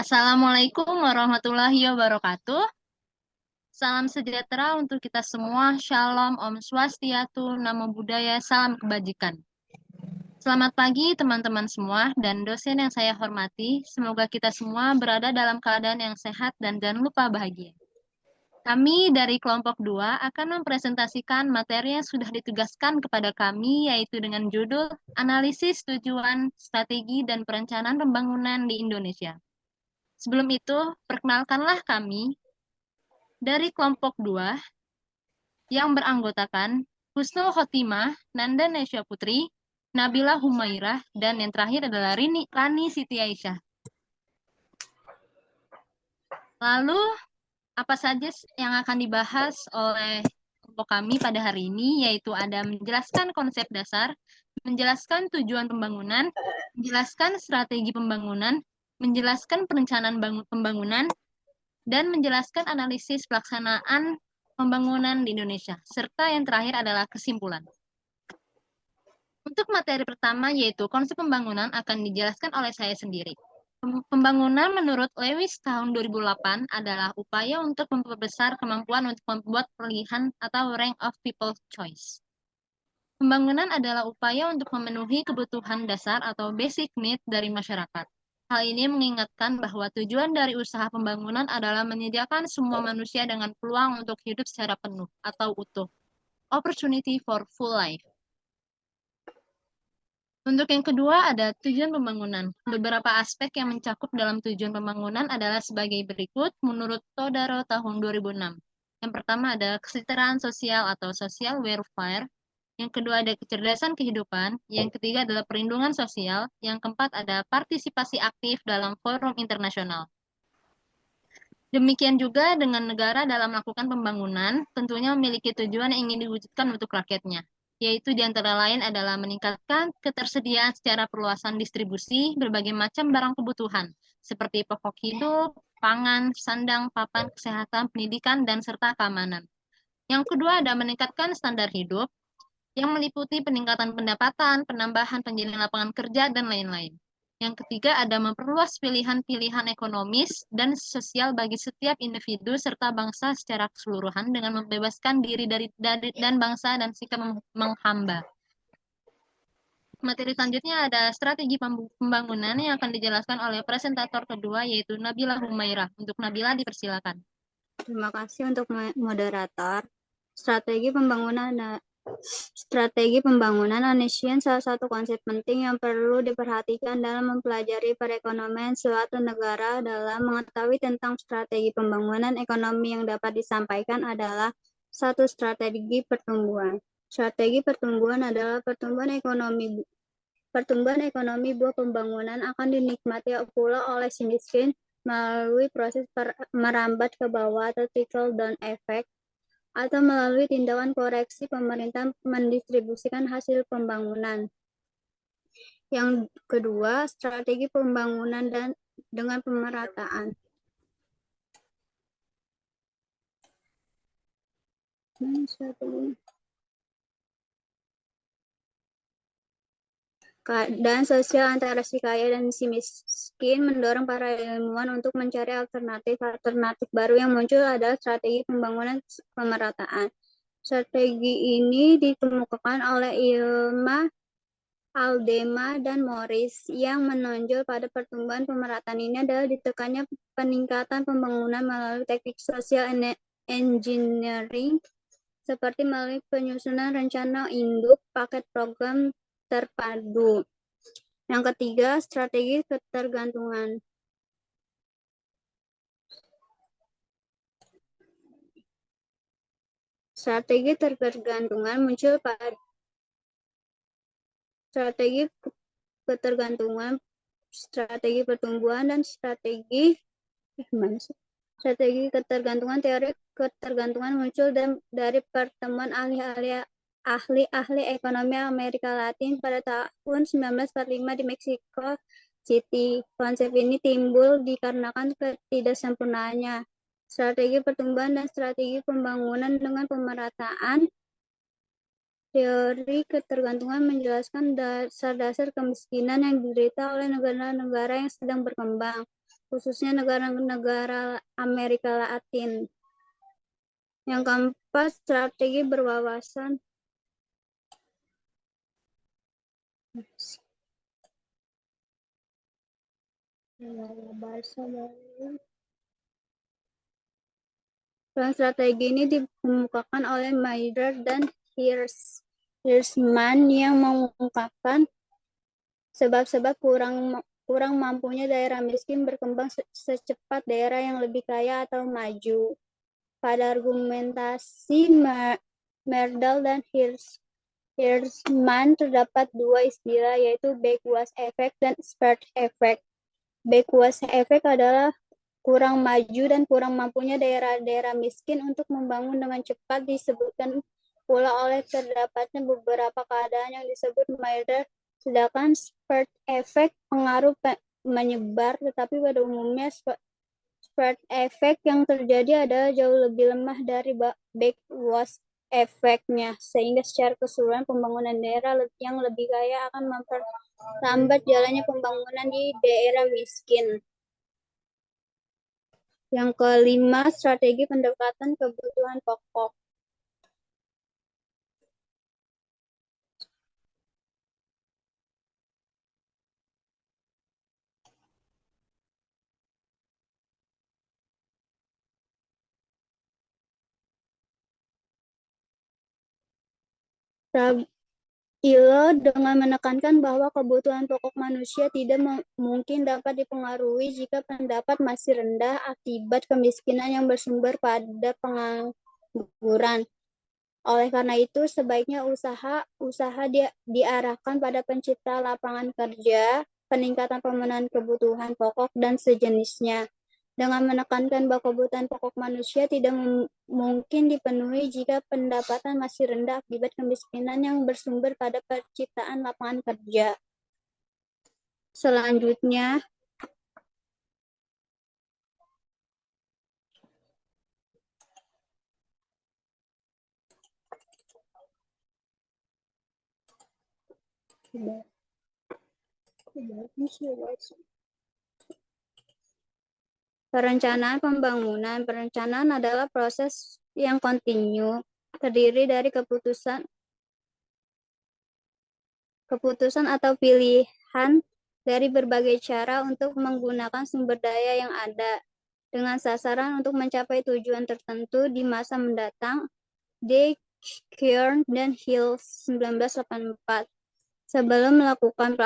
Assalamualaikum warahmatullahi wabarakatuh. Salam sejahtera untuk kita semua. Shalom, Om Swastiastu, Namo Buddhaya, salam kebajikan. Selamat pagi teman-teman semua dan dosen yang saya hormati. Semoga kita semua berada dalam keadaan yang sehat dan jangan lupa bahagia. Kami dari kelompok 2 akan mempresentasikan materi yang sudah ditugaskan kepada kami, yaitu dengan judul Analisis Tujuan, Strategi, dan Perencanaan Pembangunan di Indonesia. Sebelum itu, perkenalkanlah kami dari kelompok 2 yang beranggotakan Husnul Khotimah, Nanda Nesya Putri, Nabila Humairah, dan yang terakhir adalah Rani Siti Aisyah. Lalu, apa saja yang akan dibahas oleh kelompok kami pada hari ini, yaitu ada menjelaskan konsep dasar, menjelaskan tujuan pembangunan, menjelaskan strategi pembangunan, menjelaskan perencanaan pembangunan, dan menjelaskan analisis pelaksanaan pembangunan di Indonesia, serta yang terakhir adalah kesimpulan. Untuk materi pertama yaitu konsep pembangunan akan dijelaskan oleh saya sendiri. Pembangunan menurut Lewis tahun 2008 adalah upaya untuk memperbesar kemampuan untuk membuat pilihan atau rank of people's choice. Pembangunan adalah upaya untuk memenuhi kebutuhan dasar atau basic need dari masyarakat. Hal ini mengingatkan bahwa tujuan dari usaha pembangunan adalah menyediakan semua manusia dengan peluang untuk hidup secara penuh atau utuh. Opportunity for full life. Untuk yang kedua ada tujuan pembangunan. Beberapa aspek yang mencakup dalam tujuan pembangunan adalah sebagai berikut menurut Todaro tahun 2006. Yang pertama ada kesejahteraan sosial atau social welfare. Yang kedua ada kecerdasan kehidupan. Yang ketiga adalah perlindungan sosial. Yang keempat ada partisipasi aktif dalam forum internasional. Demikian juga dengan negara dalam melakukan pembangunan, tentunya memiliki tujuan yang ingin diwujudkan untuk rakyatnya, yaitu di antara lain adalah meningkatkan ketersediaan secara perluasan distribusi berbagai macam barang kebutuhan, seperti pokok hidup, pangan, sandang, papan, kesehatan, pendidikan, dan serta keamanan. Yang kedua ada meningkatkan standar hidup, yang meliputi peningkatan pendapatan, penambahan penjadian lapangan kerja, dan lain-lain. Yang ketiga ada memperluas pilihan-pilihan ekonomis dan sosial bagi setiap individu serta bangsa secara keseluruhan dengan membebaskan diri dari dan bangsa dan sikap menghamba. Materi selanjutnya ada strategi pembangunan yang akan dijelaskan oleh presentator kedua yaitu Nabila Humairah. Untuk Nabila dipersilakan. Terima kasih untuk moderator. Strategi pembangunan Indonesian salah satu konsep penting yang perlu diperhatikan dalam mempelajari perekonomian suatu negara. Dalam mengetahui tentang strategi pembangunan ekonomi yang dapat disampaikan adalah satu strategi pertumbuhan. Strategi pertumbuhan adalah pertumbuhan ekonomi. Pertumbuhan ekonomi buah pembangunan akan dinikmati pula oleh si miskin melalui proses merambat ke bawah atau trickle down effect, atau melalui tindakan koreksi pemerintah mendistribusikan hasil pembangunan. Yang kedua, strategi pembangunan dan dengan pemerataan. Keadaan sosial antara si kaya dan si miskin mendorong para ilmuwan untuk mencari alternatif baru. Yang muncul adalah strategi pembangunan pemerataan. Strategi ini dikemukakan oleh Ilma, Aldema, dan Morris. Yang menonjol pada pertumbuhan pemerataan ini adalah ditekannya peningkatan pembangunan melalui teknik social engineering, seperti melalui penyusunan rencana induk, paket program terpadu. Yang ketiga, strategi ketergantungan. Strategi ketergantungan muncul pada strategi ketergantungan, strategi pertumbuhan, dan strategi ketergantungan. Teori ketergantungan muncul dari pertemuan ahli ekonomi Amerika Latin pada tahun 1945 di Mexico City. Konsep ini timbul dikarenakan ketidaksempurnaannya strategi pertumbuhan dan strategi pembangunan dengan pemerataan. Teori ketergantungan menjelaskan dasar-dasar kemiskinan yang diderita oleh negara-negara yang sedang berkembang. khususnya negara-negara Amerika Latin. Yang keempat, strategi berwawasan dalam strategi ini dikemukakan oleh Maider dan Hirschman yang mengungkapkan sebab-sebab kurang mampunya daerah miskin berkembang secepat daerah yang lebih kaya atau maju. Pada argumentasi Merdal dan Hirschman terdapat dua istilah, yaitu backwash effect dan spread effect. Backwash effect adalah kurang maju dan kurang mampunya daerah-daerah miskin untuk membangun dengan cepat, disebutkan pula oleh terdapatnya beberapa keadaan yang disebut Maider, sedangkan spread effect pengaruh menyebar, tetapi pada umumnya spread effect yang terjadi adalah jauh lebih lemah dari backwash efeknya, sehingga secara keseluruhan pembangunan daerah yang lebih kaya akan memperlambat jalannya pembangunan di daerah miskin. Yang kelima, strategi pendekatan kebutuhan pokok. ILO dengan menekankan bahwa kebutuhan pokok manusia tidak mungkin dapat dipengaruhi jika pendapat masih rendah akibat kemiskinan yang bersumber pada pengangguran. Oleh karena itu, sebaiknya usaha diarahkan pada pencipta lapangan kerja, peningkatan pemenuhan kebutuhan pokok, dan sejenisnya. Dengan menekankan bahwa kebutuhan pokok manusia tidak mungkin dipenuhi jika pendapatan masih rendah akibat kemiskinan yang bersumber pada penciptaan lapangan kerja. Selanjutnya, perencanaan pembangunan. Perencanaan adalah proses yang kontinu, terdiri dari keputusan atau pilihan dari berbagai cara untuk menggunakan sumber daya yang ada dengan sasaran untuk mencapai tujuan tertentu di masa mendatang. D. Kearns dan Hill 1984. Sebelum melakukan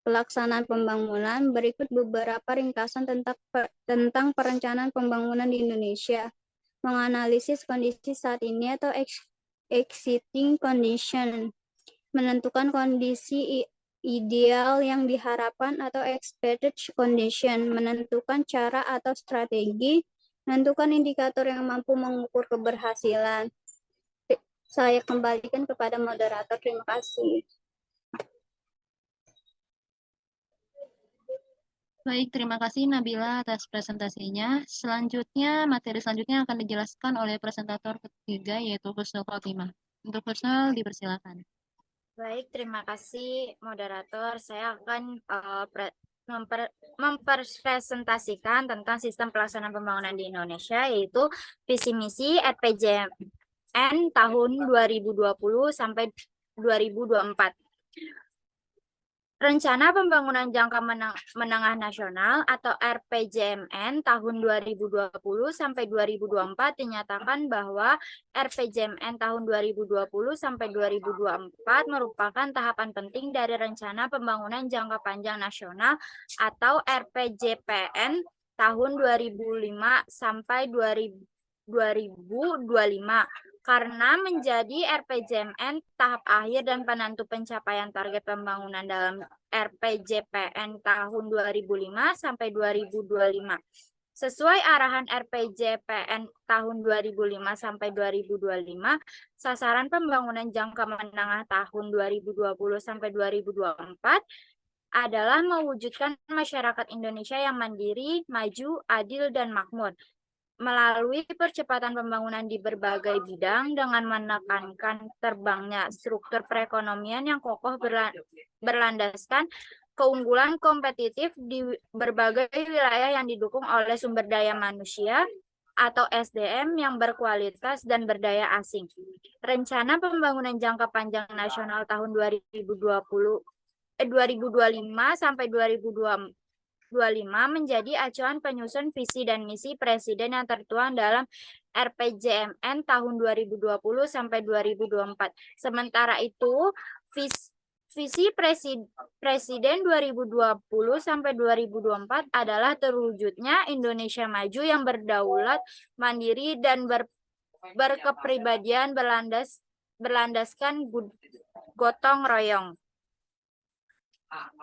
pelaksanaan pembangunan, berikut beberapa ringkasan tentang perencanaan pembangunan di Indonesia. Menganalisis kondisi saat ini atau existing condition, menentukan kondisi ideal yang diharapkan atau expected condition, menentukan cara atau strategi, menentukan indikator yang mampu mengukur keberhasilan. Saya kembalikan kepada moderator. Terima kasih. Baik, terima kasih Nabila atas presentasinya. Selanjutnya, materi selanjutnya akan dijelaskan oleh presentator ketiga, yaitu Husnul Khotimah. Untuk Husnul, dipersilakan. Baik, terima kasih moderator. Saya akan mempresentasikan tentang sistem pelaksanaan pembangunan di Indonesia, yaitu visi misi RPJMN tahun 2020 sampai 2024. Rencana Pembangunan Jangka Menengah Nasional atau RPJMN tahun 2020 sampai 2024 dinyatakan bahwa RPJMN tahun 2020 sampai 2024 merupakan tahapan penting dari Rencana Pembangunan Jangka Panjang Nasional atau RPJPN tahun 2005 sampai 2025. Karena menjadi RPJMN tahap akhir dan penentu pencapaian target pembangunan dalam RPJPN tahun 2005 sampai 2025. Sesuai arahan RPJPN tahun 2005 sampai 2025, sasaran pembangunan jangka menengah tahun 2020 sampai 2024 adalah mewujudkan masyarakat Indonesia yang mandiri, maju, adil, dan makmur melalui percepatan pembangunan di berbagai bidang dengan menekankan terbangnya struktur perekonomian yang kokoh berlandaskan keunggulan kompetitif di berbagai wilayah yang didukung oleh sumber daya manusia atau SDM yang berkualitas dan berdaya asing. Rencana Pembangunan Jangka Panjang Nasional tahun 2025 sampai 2025 menjadi acuan penyusun visi dan misi Presiden yang tertuang dalam RPJMN tahun 2020 sampai 2024. Sementara itu, visi Presiden 2020 sampai 2024 adalah terwujudnya Indonesia maju yang berdaulat, mandiri, dan berkepribadian berlandaskan gotong royong.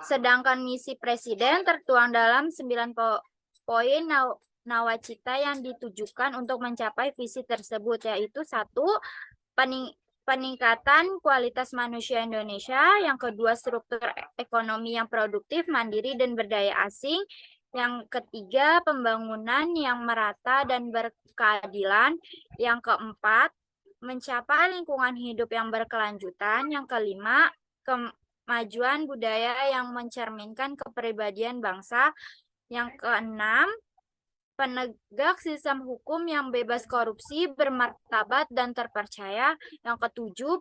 Sedangkan misi Presiden tertuang dalam 9 poin nawacita yang ditujukan untuk mencapai visi tersebut, yaitu 1. Peningkatan kualitas manusia Indonesia, yang kedua struktur ekonomi yang produktif, mandiri, dan berdaya asing, yang ketiga pembangunan yang merata dan berkeadilan, yang keempat mencapai lingkungan hidup yang berkelanjutan, yang kelima kemajuan budaya yang mencerminkan kepribadian bangsa, yang keenam penegak sistem hukum yang bebas korupsi, bermartabat, dan terpercaya. Yang ketujuh,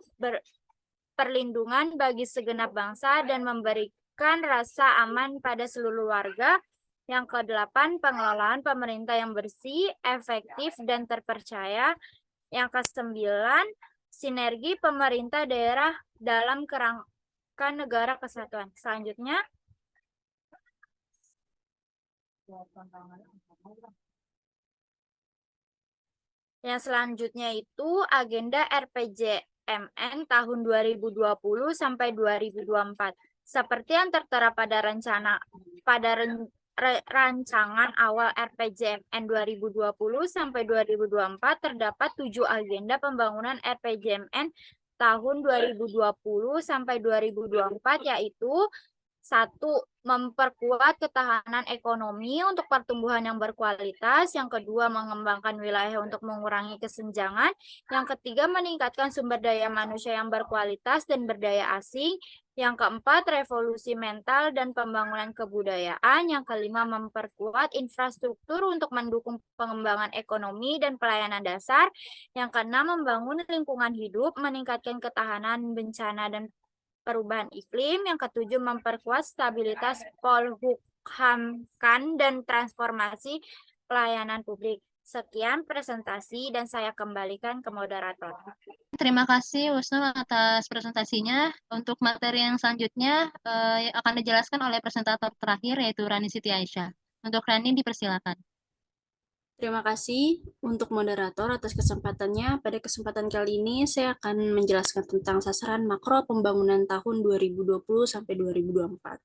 perlindungan bagi segenap bangsa dan memberikan rasa aman pada seluruh warga. Yang kedelapan, pengelolaan pemerintah yang bersih, efektif, dan terpercaya. Yang kesembilan, sinergi pemerintah daerah dalam kerangka negara kesatuan. Selanjutnya, yang selanjutnya itu agenda RPJMN tahun 2020 sampai 2024. Seperti yang tertera pada rancangan awal RPJMN 2020 sampai 2024 terdapat 7 agenda pembangunan RPJMN tahun 2020 sampai 2024, yaitu 1. Memperkuat ketahanan ekonomi untuk pertumbuhan yang berkualitas. Yang kedua, mengembangkan wilayah untuk mengurangi kesenjangan. Yang ketiga, meningkatkan sumber daya manusia yang berkualitas dan berdaya asing. Yang keempat, revolusi mental dan pembangunan kebudayaan. Yang kelima, memperkuat infrastruktur untuk mendukung pengembangan ekonomi dan pelayanan dasar. Yang keenam, membangun lingkungan hidup, meningkatkan ketahanan bencana dan perubahan iklim. Yang ketujuh, memperkuat stabilitas Polhukam dan transformasi pelayanan publik. Sekian presentasi dan saya kembalikan ke moderator. Terima kasih Husnul atas presentasinya. Untuk materi yang selanjutnya akan dijelaskan oleh presentator terakhir, yaitu Rani Siti Aisyah. Untuk Rani dipersilakan. Terima kasih untuk moderator atas kesempatannya. Pada kesempatan kali ini saya akan menjelaskan tentang sasaran makro pembangunan tahun 2020 sampai 2024.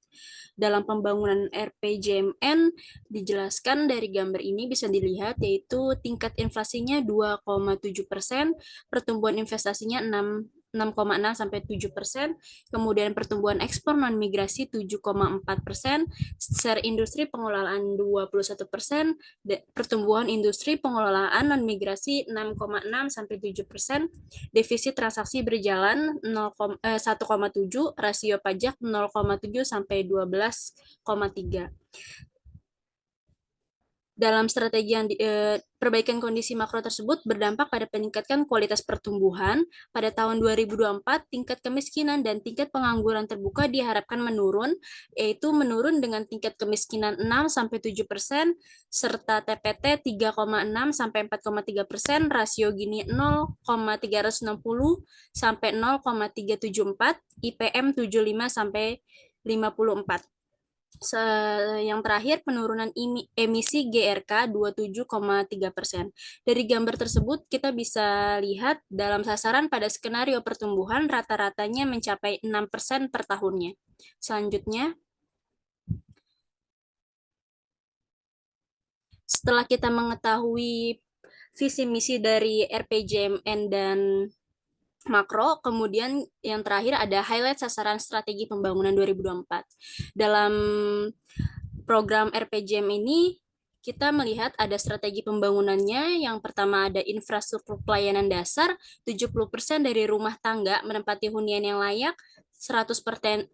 Dalam pembangunan RPJMN dijelaskan dari gambar ini bisa dilihat, yaitu tingkat inflasinya 2,7%, pertumbuhan investasinya 6,6 sampai 7%, kemudian pertumbuhan ekspor non migrasi 7,4%, share industri pengelolaan 21%, pertumbuhan industri pengelolaan non migrasi 6,6 sampai 7%, defisit transaksi berjalan 1,7, rasio pajak 0,7 sampai 12,3. Dalam strategi yang perbaikan kondisi makro tersebut berdampak pada peningkatan kualitas pertumbuhan. Pada tahun 2024, tingkat kemiskinan dan tingkat pengangguran terbuka diharapkan menurun, yaitu menurun dengan tingkat kemiskinan 6-7%, serta TPT 3,6 sampai 4,3%, rasio Gini 0,360 sampai 0,374, IPM 75 sampai 54. Yang terakhir, penurunan emisi GRK 27,3%. Dari gambar tersebut kita bisa lihat dalam sasaran pada skenario pertumbuhan rata-ratanya mencapai 6% per tahunnya. Selanjutnya, setelah kita mengetahui visi misi dari RPJMN dan makro, kemudian yang terakhir ada highlight sasaran strategi pembangunan 2024. Dalam program RPJM ini kita melihat ada strategi pembangunannya. Yang pertama ada infrastruktur pelayanan dasar, 70% dari rumah tangga menempati hunian yang layak, 100%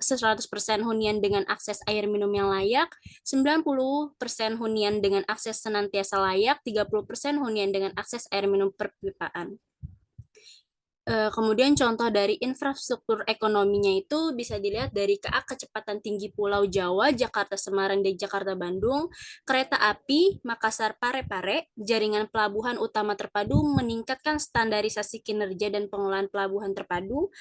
hunian dengan akses air minum yang layak, 90% hunian dengan akses senantiasa layak, 30% hunian dengan akses air minum perpipaan. Kemudian contoh dari infrastruktur ekonominya itu bisa dilihat dari KA kecepatan tinggi Pulau Jawa, Jakarta Semarang, dan Jakarta Bandung, kereta api Makassar Parepare, jaringan pelabuhan utama terpadu meningkatkan standarisasi kinerja dan pengelolaan pelabuhan terpadu,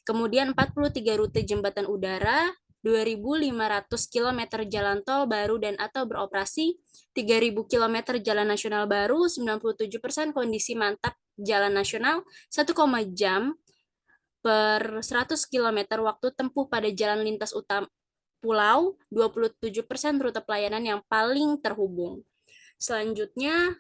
kemudian 43 rute jembatan udara, 2.500 km jalan tol baru dan atau beroperasi, 3.000 km jalan nasional baru, 97% kondisi mantap jalan nasional, 1, jam per 100 km waktu tempuh pada jalan lintas utama pulau, 27% rute pelayanan yang paling terhubung. Selanjutnya,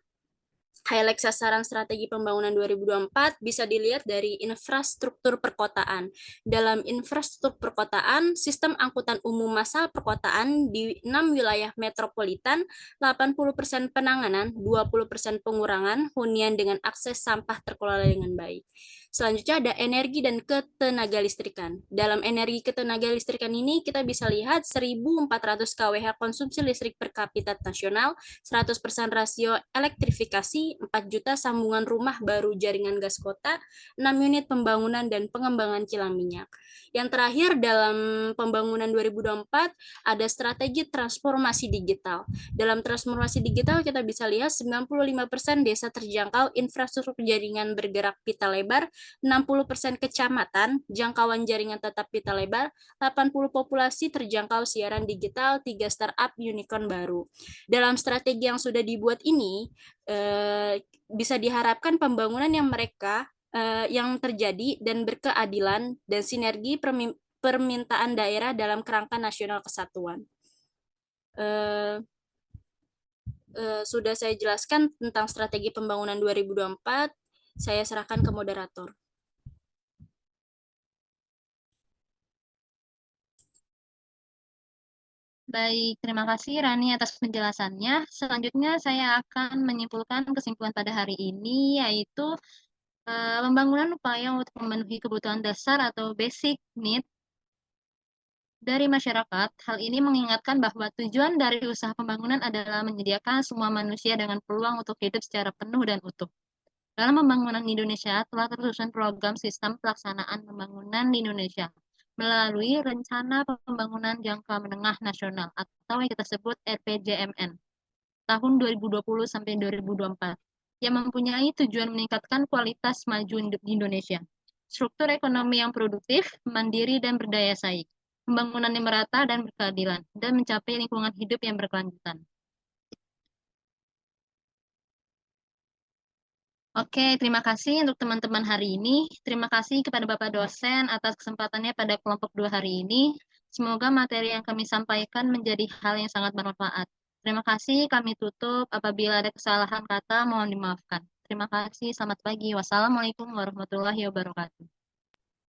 highlight sasaran strategi pembangunan 2024 bisa dilihat dari infrastruktur perkotaan. Dalam infrastruktur perkotaan, sistem angkutan umum massal perkotaan di 6 wilayah metropolitan, 80% penanganan, 20% pengurangan, hunian dengan akses sampah terkelola dengan baik. Selanjutnya ada energi dan ketenaga listrikan. Dalam energi ketenaga listrikan ini kita bisa lihat 1.400 kWh konsumsi listrik per kapita nasional, 100% rasio elektrifikasi, 4 juta sambungan rumah baru jaringan gas kota, 6 unit pembangunan dan pengembangan kilang minyak. Yang terakhir dalam pembangunan 2024 ada strategi transformasi digital. Dalam transformasi digital kita bisa lihat 95% desa terjangkau infrastruktur jaringan bergerak pita lebar, 60% kecamatan jangkauan jaringan tetap pita lebar, 80 populasi terjangkau siaran digital, 3 startup unicorn baru. Dalam strategi yang sudah dibuat ini, bisa diharapkan pembangunan yang terjadi dan berkeadilan dan sinergi permintaan daerah dalam kerangka nasional kesatuan. Sudah saya jelaskan tentang strategi pembangunan 2024, saya serahkan ke moderator. Baik, terima kasih Rani atas penjelasannya. Selanjutnya saya akan menyimpulkan kesimpulan pada hari ini, yaitu pembangunan upaya untuk memenuhi kebutuhan dasar atau basic need dari masyarakat. Hal ini mengingatkan bahwa tujuan dari usaha pembangunan adalah menyediakan semua manusia dengan peluang untuk hidup secara penuh dan utuh. Dalam pembangunan di Indonesia telah tersusun program sistem pelaksanaan pembangunan di Indonesia melalui Rencana Pembangunan Jangka Menengah Nasional atau yang kita sebut RPJMN tahun 2020 sampai 2024 yang mempunyai tujuan meningkatkan kualitas maju di Indonesia, struktur ekonomi yang produktif, mandiri dan berdaya saing, pembangunan yang merata dan berkeadilan, dan mencapai lingkungan hidup yang berkelanjutan. Oke, terima kasih untuk teman-teman hari ini. Terima kasih kepada Bapak dosen atas kesempatannya pada kelompok 2 hari ini. Semoga materi yang kami sampaikan menjadi hal yang sangat bermanfaat. Terima kasih, kami tutup. Apabila ada kesalahan kata, mohon dimaafkan. Terima kasih, selamat pagi. Wassalamualaikum warahmatullahi wabarakatuh.